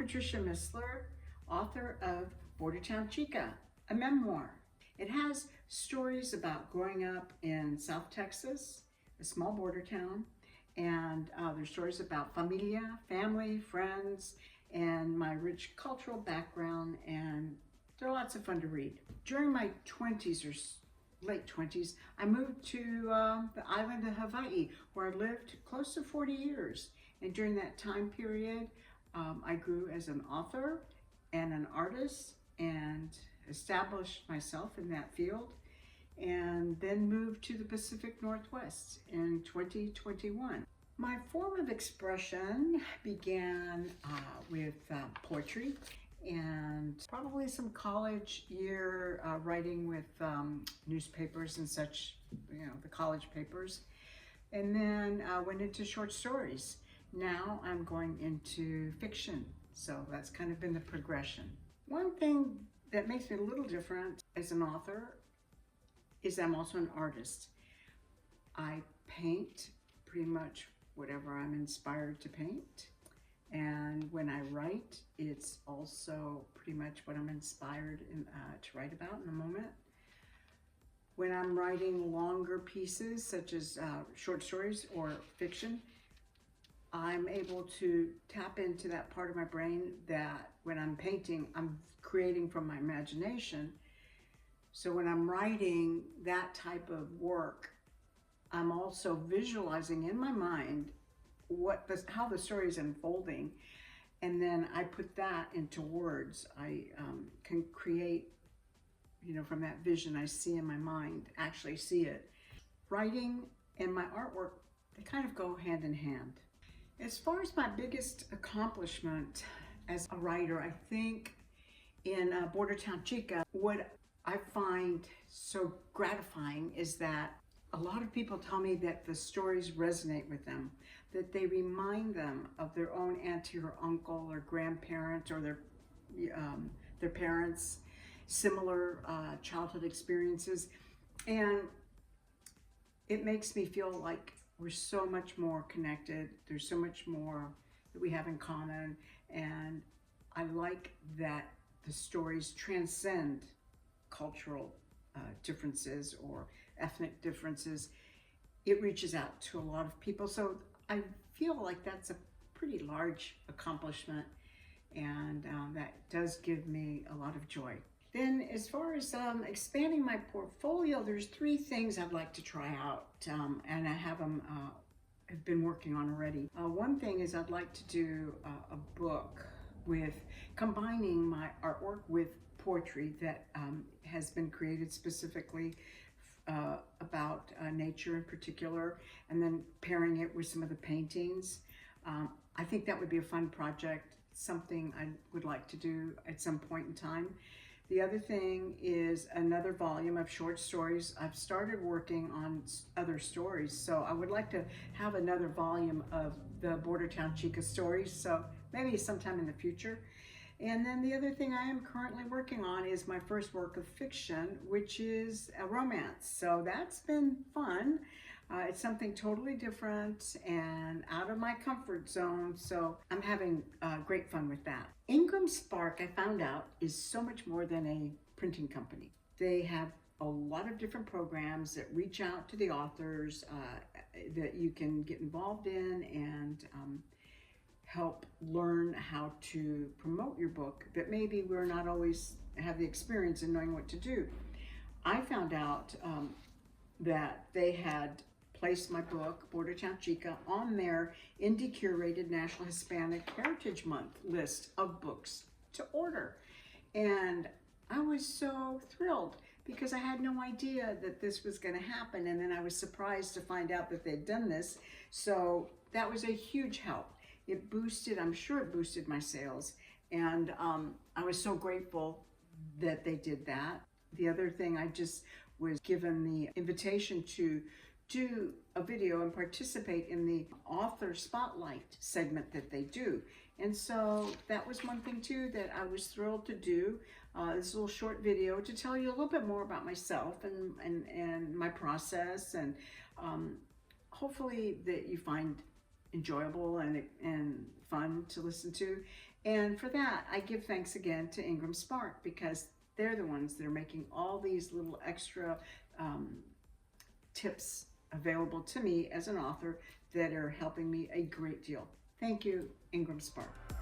Patricia Missler, author of Border Town Chica, a memoir. It has stories about growing up in South Texas, a small border town, and there's stories about familia, family, friends, and my rich cultural background, and they're lots of fun to read. During my 20s or late 20s, I moved to the island of Hawaii, where I lived close to 40 years. And during that time period, I grew as an author and an artist and established myself in that field, and then moved to the Pacific Northwest in 2021. My form of expression began with poetry and probably some college year writing with newspapers and such, the college papers. And then went into short stories. Now I'm going into fiction. So that's kind of been the progression. One thing that makes me a little different as an author is I'm also an artist. I paint pretty much whatever I'm inspired to paint. And when I write, it's also pretty much what I'm inspired to write about in the moment. When I'm writing longer pieces, such as short stories or fiction, I'm able to tap into that part of my brain that when I'm painting, I'm creating from my imagination. So when I'm writing that type of work, I'm also visualizing in my mind how the story is unfolding, and then I put that into words. I can create, from that vision I see in my mind, actually see it. Writing and my artwork, they kind of go hand in hand. As far as my biggest accomplishment as a writer, I think in Border Town Chica, what I find so gratifying is that a lot of people tell me that the stories resonate with them, that they remind them of their own auntie or uncle or grandparent or their parents, similar childhood experiences. And it makes me feel like we're so much more connected. There's so much more that we have in common. And I like that the stories transcend cultural differences or ethnic differences. It reaches out to a lot of people. So I feel like that's a pretty large accomplishment, and that does give me a lot of joy. Then as far as expanding my portfolio, there's 3 things I'd like to try out, and I have them have been working on already. One thing is I'd like to do a book with combining my artwork with poetry that has been created specifically about nature in particular, and then pairing it with some of the paintings. I think that would be a fun project, something I would like to do at some point in time. The other thing is another volume of short stories. I've started working on other stories, so I would like to have another volume of the Border Town Chica stories, so maybe sometime in the future. And then the other thing I am currently working on is my first work of fiction, which is a romance. So that's been fun. It's something totally different and out of my comfort zone. So I'm having great fun with that. IngramSpark, I found out, is so much more than a printing company. They have a lot of different programs that reach out to the authors that you can get involved in and help learn how to promote your book that maybe we're not always have the experience in knowing what to do. I found out that they had placed my book, Border Town Chica, on their Indie Curated National Hispanic Heritage Month list of books to order. And I was so thrilled because I had no idea that this was going to happen. And then I was surprised to find out that they'd done this. So that was a huge help. It boosted, I'm sure it boosted my sales. And I was so grateful that they did that. The other thing, I just was given the invitation to do a video and participate in the AuthorSpotlight segment that they do. And so that was one thing too that I was thrilled to do. This little short video to tell you a little bit more about myself and my process, and hopefully that you find enjoyable and fun to listen to. And for that, I give thanks again to IngramSpark, because they're the ones that are making all these little extra tips available to me as an author that are helping me a great deal. Thank you, IngramSpark.